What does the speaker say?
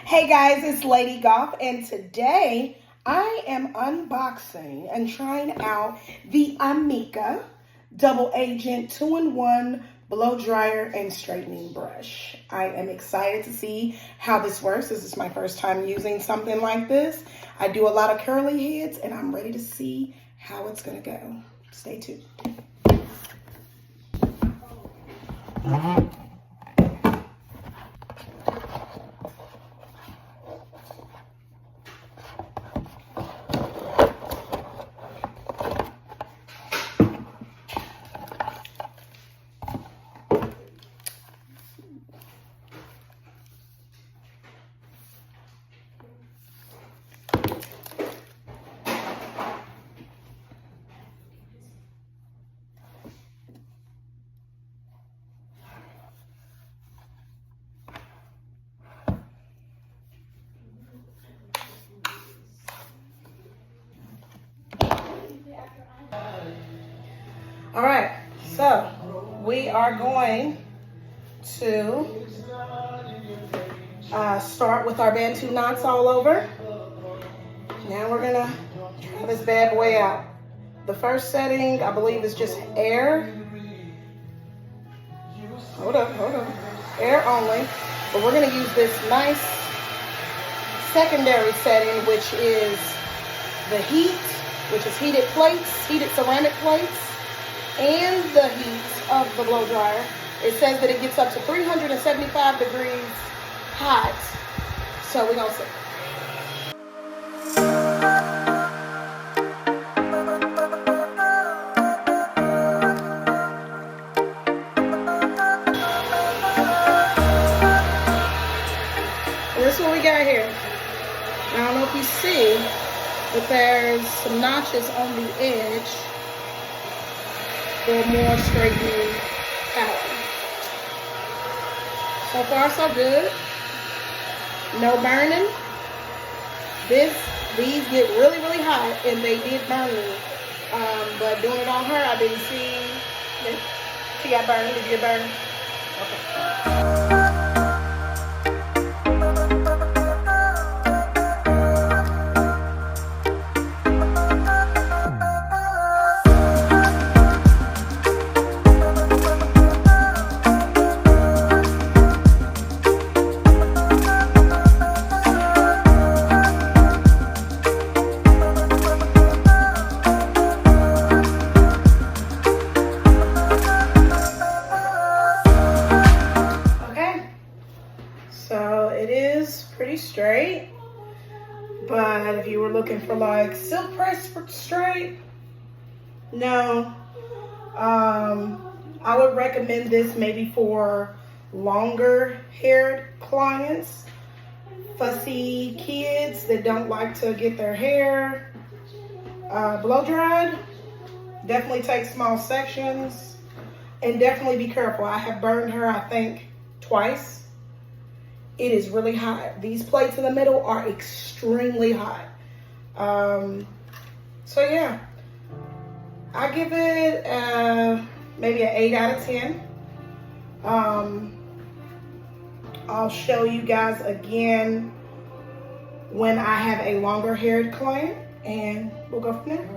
Hey guys, it's Lady Goth, and today I am unboxing and trying out the AMIKA Double Agent 2-in-1 Blow Dryer and Straightening Brush. I am excited to see how this works. This is my first time using something like this. I do a lot of curly heads, and I'm ready to see how it's gonna go. Stay tuned. All right, so we are going to start with our Bantu knots all over. Now we're gonna try this bad boy out. The first setting, I believe, is just air. Hold up. Air only. But we're gonna use this nice secondary setting, which is the heat, which is heated plates, heated ceramic plates, and the heat of the blow dryer. It says that it gets up to 375 degrees hot. So we're gonna see. And this is what we got here. I don't know if you see, but there's some notches on the edge for more straightening power. So far, so good. No burning. These get really, really hot, and they did burn me. But doing it on her, I didn't see. She got burned. Did you get burned? Okay. So it is pretty straight, but if you were looking for like silk press straight, no. I would recommend this maybe for longer haired clients, fussy kids that don't like to get their hair blow dried. Definitely take small sections, and definitely be careful. I have burned her, I think, twice. It is really hot. These plates in the middle are extremely hot. So yeah, I give it maybe an 8 out of 10. I'll show you guys again when I have a longer haired client, and we'll go from there.